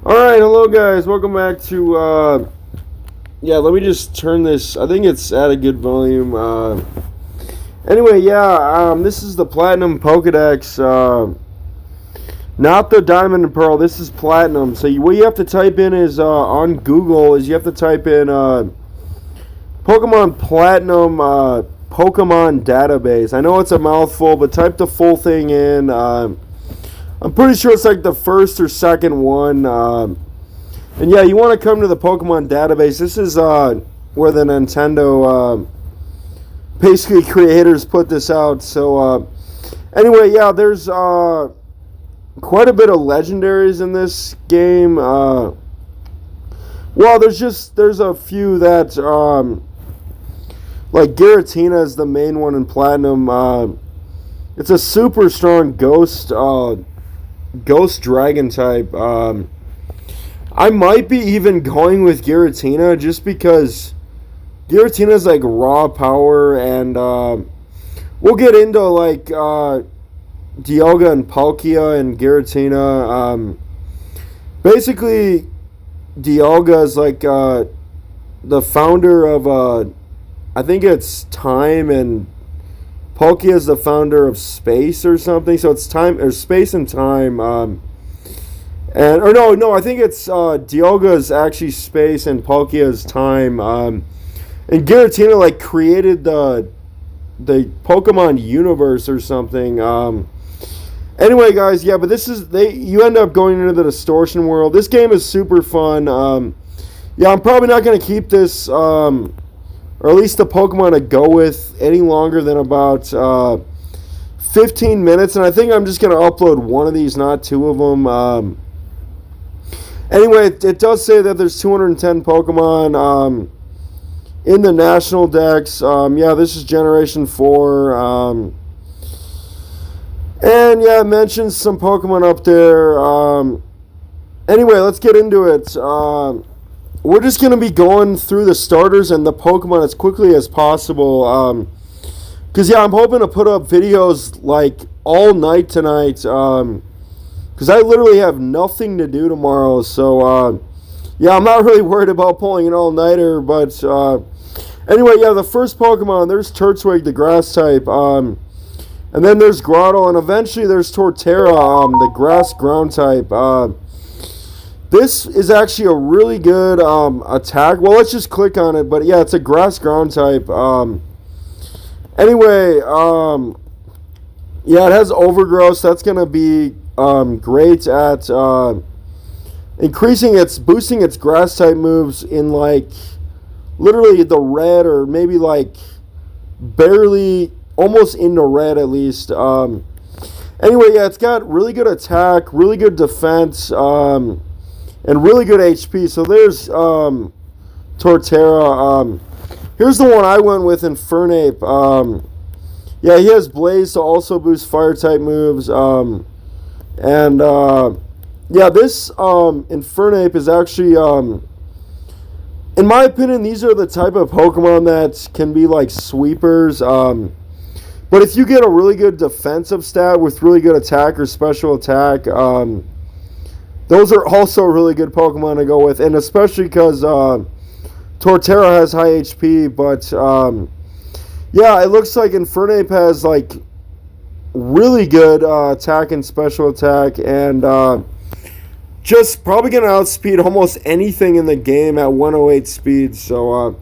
Alright, hello guys, welcome back to, let me just turn this, I think it's at a good volume, this is the Platinum Pokedex, not the Diamond and Pearl, this is Platinum, so what you have to type in is, on Google, is you have to type in, Pokemon Platinum, Pokemon Database. I know it's a mouthful, but type the full thing in, I'm pretty sure it's like the first or second one. And yeah, you want to come to the Pokemon database. This is where the Nintendo basically creators put this out. So there's quite a bit of legendaries in this game. There's a few that like Giratina is the main one in Platinum. It's a super strong Ghost Dragon type. I might be even going with Giratina just because Giratina's like raw power, and we'll get into like Dialga and Palkia and Giratina. Basically, Dialga is like the founder of I think it's Time, and Palkia is the founder of Space or something. So it's Time or Space and Time. I think it's Dialga is actually Space and Palkia is Time. And Giratina like created the Pokemon universe or something. Anyway, guys, but you end up going into the Distortion world. This game is super fun. I'm probably not gonna keep this. Or at least the Pokemon to go with any longer than about 15 minutes. And I think I'm just going to upload one of these, not two of them. It does say that there's 210 Pokemon in the National Dex. This is Generation 4. It mentions some Pokemon up there. Let's get into it. We're just going to be going through the starters and the Pokemon as quickly as possible. Because, I'm hoping to put up videos, like, all night tonight. Because I literally have nothing to do tomorrow. So, I'm not really worried about pulling an all-nighter. But, the first Pokemon, there's Turtwig, the grass type. And then there's Grotto. And eventually there's Torterra, the grass ground type. This is actually a really good attack. Well, let's just click on it. But yeah, it's a grass ground type. It has Overgrowth. That's going to be great at boosting its grass type moves in like literally the red, or maybe like barely almost into red at least. It's got really good attack, really good defense, and really good HP. So there's Torterra. Here's the one I went with, Infernape. He has Blaze to also boost fire-type moves. This Infernape is actually, in my opinion, these are the type of Pokemon that can be like sweepers. But if you get a really good defensive stat with really good attack or special attack, those are also really good Pokemon to go with, and especially because Torterra has high HP, but it looks like Infernape has like really good attack and special attack, and just probably going to outspeed almost anything in the game at 108 speed. So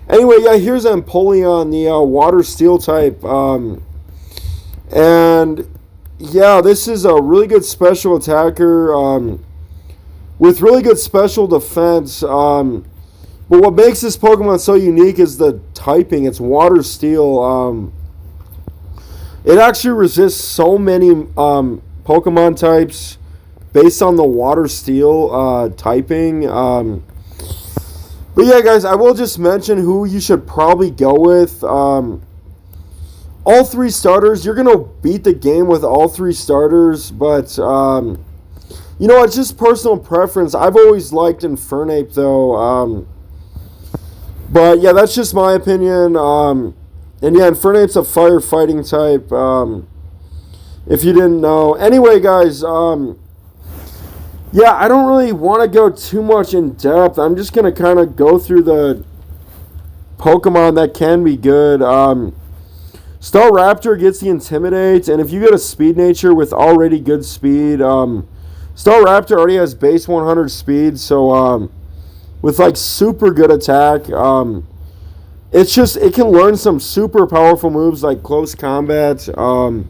here's Empoleon, the water steel type, this is a really good special attacker with really good special defense. But what makes this Pokemon so unique is the typing. It's water steel. It actually resists so many Pokemon types based on the water steel typing. Guys, I will just mention who you should probably go with. All three starters, you're going to beat the game with all three starters, but, it's just personal preference. I've always liked Infernape, though, that's just my opinion. Infernape's a firefighting type, if you didn't know. Anyway, guys, Yeah, I don't really want to go too much in depth. I'm just gonna kind of go through the Pokemon that can be good. Staraptor gets the Intimidate, and if you get a Speed Nature with already good speed, Staraptor already has base 100 speed, so with like super good attack, it's just it can learn some super powerful moves like close combat, and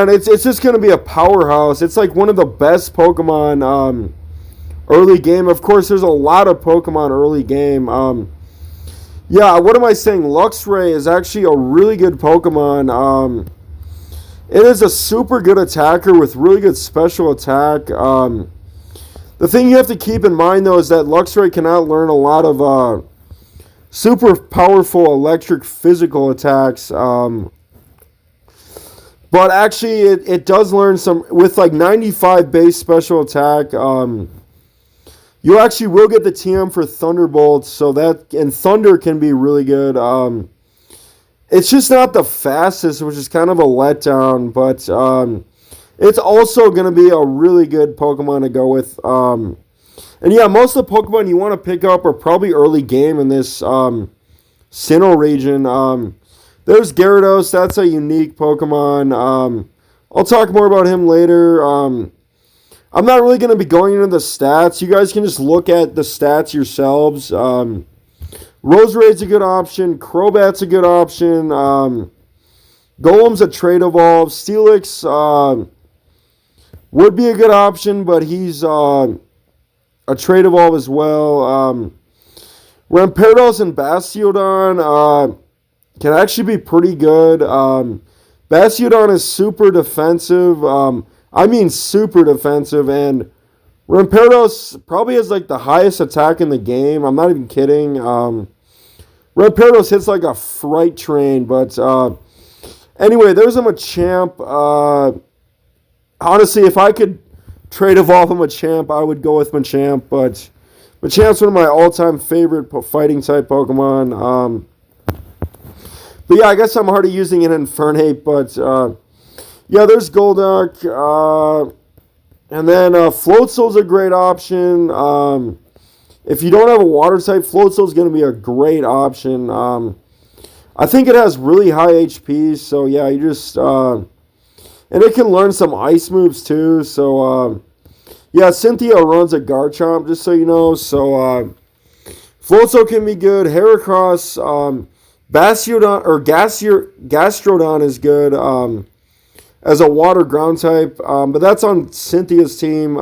it's just gonna be a powerhouse. It's like one of the best Pokemon early game. Of course, there's a lot of Pokemon early game. Yeah, what am I saying? Luxray is actually a really good Pokemon. It is a super good attacker with really good special attack. The thing you have to keep in mind, though, is that Luxray cannot learn a lot of super powerful electric physical attacks. But actually, it does learn some with like 95 base special attack. You actually will get the TM for Thunderbolts, so that and Thunder can be really good. It's just not the fastest, which is kind of a letdown, but it's also going to be a really good Pokemon to go with. And yeah, most of the Pokemon you want to pick up are probably early game in this Sinnoh region. There's Gyarados, that's a unique Pokemon. I'll talk more about him later. I'm not really going to be going into the stats. You guys can just look at the stats yourselves. Roserade's a good option. Crobat's a good option. Golem's a trade evolve. Steelix would be a good option, but he's a trade evolve as well. Rampardos and Bastiodon can actually be pretty good. Bastiodon is super defensive. I mean super defensive, and Rampardos probably has like the highest attack in the game. I'm not even kidding. Rampardos hits like a freight train, but anyway, there's a Machamp. Honestly, if I could trade evolve a Machamp, I would go with Machamp, but Machamp's one of my all-time favorite fighting type Pokemon. But yeah, I guess I'm already using an Infernape, but yeah, there's Golduck. And then Floatzel's a great option. If you don't have a water type, Floatzel's going to be a great option. I think it has really high HP, so yeah, you just... and it can learn some ice moves too, so... yeah, Cynthia runs a Garchomp, just so you know, so... Floatzel can be good. Heracross, Bastiodon, or Gastrodon is good, as a water ground type, but that's on Cynthia's team.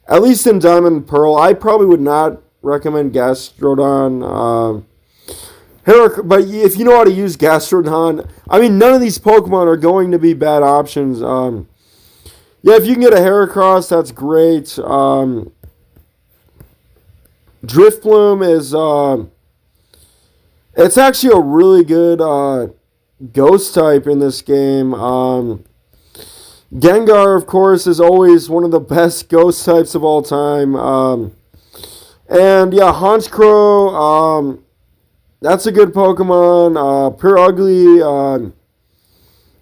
At least in Diamond and Pearl, I probably would not recommend Gastrodon. But if you know how to use Gastrodon, I mean, none of these Pokemon are going to be bad options. Yeah, if you can get a Heracross, that's great. Drifbloom is it's actually a really good ghost type in this game. Gengar, of course, is always one of the best ghost types of all time. And yeah, Honchkrow, that's a good Pokemon. Pure Ugly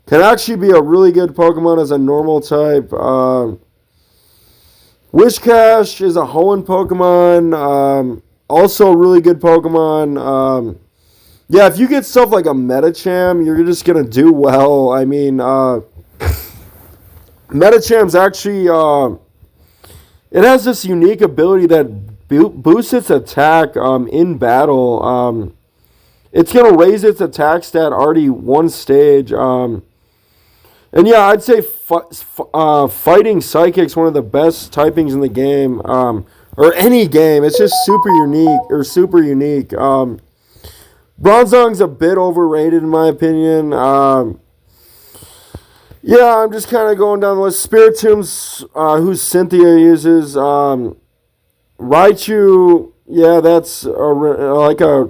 can actually be a really good Pokemon as a normal type. Wishcash is a Hoenn Pokemon. Also a really good Pokemon. Yeah, if you get stuff like a Metacham, you're just going to do well. I mean, Metacham's actually, it has this unique ability that boosts its attack in battle. It's going to raise its attack stat already one stage. And yeah, I'd say Fighting Psychic's one of the best typings in the game, or any game. It's just super unique. Bronzong's a bit overrated in my opinion. Yeah, I'm just kind of going down the list. Spiritom's, who Cynthia uses. Raichu, yeah, that's like a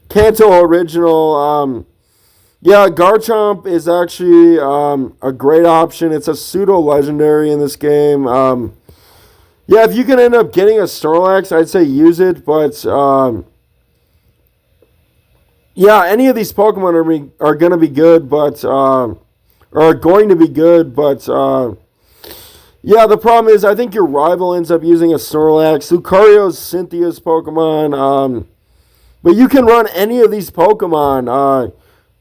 Kanto original. Yeah, Garchomp is actually a great option. It's a pseudo-legendary in this game. Yeah, if you can end up getting a Snorlax, I'd say use it, but... yeah, any of these Pokemon are going to be good, but... are going to be good, but... Yeah, the problem is I think your rival ends up using a Snorlax. Lucario's Cynthia's Pokemon. But you can run any of these Pokemon.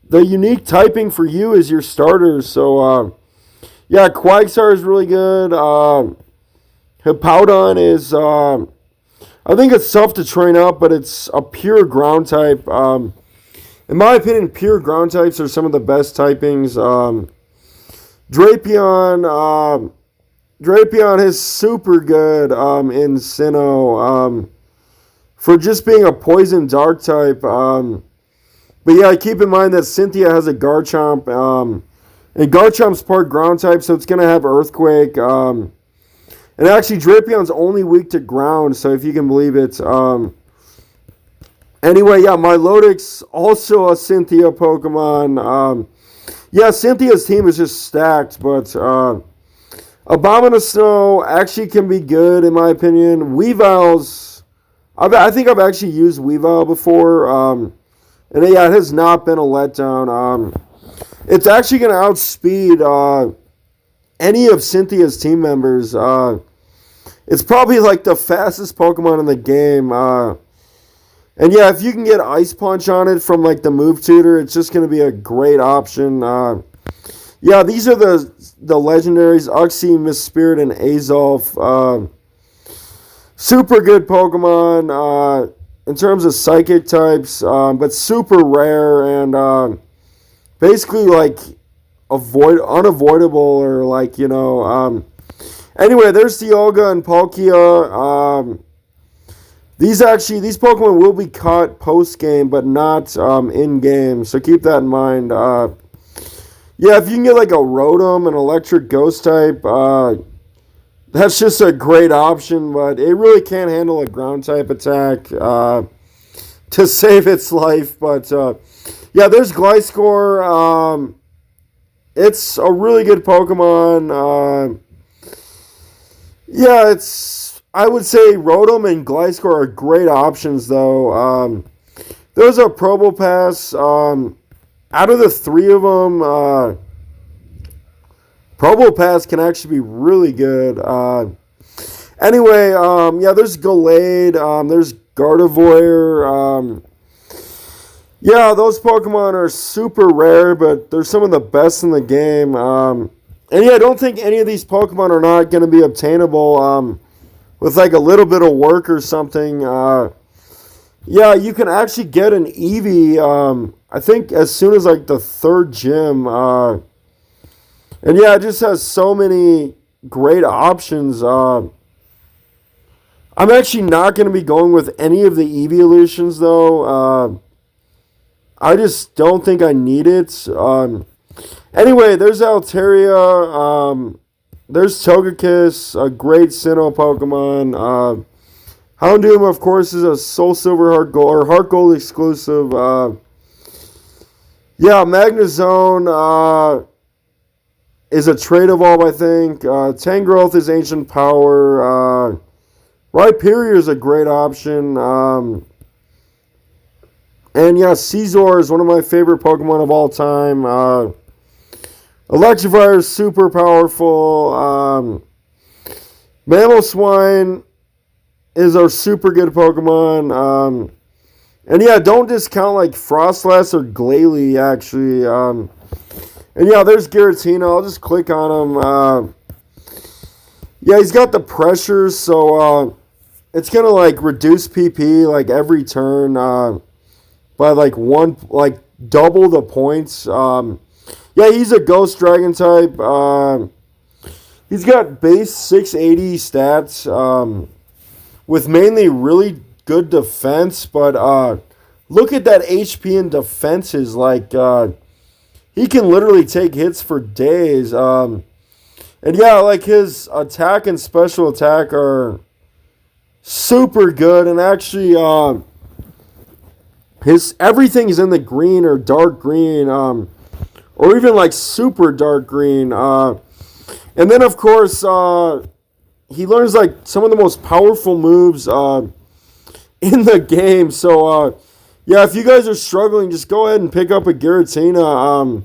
The unique typing for you is your starters. So, yeah, Quagsire is really good. Hippowdon is, I think it's tough to train up, but it's a pure ground type. In my opinion, pure ground types are some of the best typings. Drapion, Drapion is super good in Sinnoh for just being a poison dark type. But yeah, keep in mind that Cynthia has a Garchomp, and Garchomp's part ground type, so it's going to have Earthquake. And actually, Drapion's only weak to ground, so if you can believe it. Anyway, yeah, Milotic's also a Cynthia Pokemon. Yeah, Cynthia's team is just stacked, but Abomasnow actually can be good, in my opinion. Weavile's, I think I've actually used Weavile before, and yeah, it has not been a letdown. It's actually going to outspeed any of Cynthia's team members. It's probably like the fastest Pokemon in the game. And yeah, if you can get Ice Punch on it from like the Move Tutor, it's just going to be a great option. Yeah, these are the legendaries: Uxie, Miss Spirit, and Azolf. Super good Pokemon in terms of psychic types, but super rare and basically like unavoidable or like Anyway, there's Dialga and Palkia. These Pokemon will be caught post game, but not in game. So keep that in mind. Yeah, if you can get like a Rotom, an Electric Ghost type, that's just a great option. But it really can't handle a ground type attack to save its life. But yeah, there's Gliscor. It's a really good Pokemon. Yeah, I would say Rotom and Gliscor are great options, though. Those are Probopass. Out of the three of them, Probopass can actually be really good. Anyway, yeah, there's Gallade. There's Gardevoir. Yeah, those Pokemon are super rare, but they're some of the best in the game. And yeah, I don't think any of these Pokemon are not going to be obtainable with like a little bit of work or something. Yeah, you can actually get an Eevee, I think as soon as like the third gym. And yeah, it just has so many great options. I'm actually not going to be going with any of the Eeveelutions though. I just don't think I need it. Anyway, there's Altaria. There's Togekiss, a great Sinnoh Pokemon. Houndoom, of course, is a Soul Silver Heart Gold or Heart Gold exclusive. Yeah, Magnezone is a trade evolve, I think. Tangrowth is Ancient Power. Rhyperior is a great option. And yeah, Scizor is one of my favorite Pokemon of all time. Electivire is super powerful. Mamoswine is our super good Pokemon. And yeah, don't discount like Frostlass or Glalie, actually. And yeah, there's Giratina. I'll just click on him. Yeah, he's got the pressure, so it's going to like reduce PP like every turn by like double the points. Yeah, he's a Ghost Dragon type. He's got base 680 stats with mainly really good defense, but look at that HP and defenses. Like, he can literally take hits for days. And yeah, like his attack and special attack are super good, and actually his everything is in the green or dark green. Or even like super dark green. And then, of course, he learns like some of the most powerful moves in the game. So, yeah, if you guys are struggling, just go ahead and pick up a Giratina.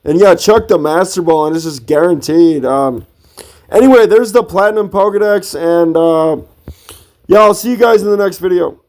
And yeah, chuck the Master Ball, and it's just guaranteed. Anyway, there's the Platinum Pokedex, and yeah, I'll see you guys in the next video.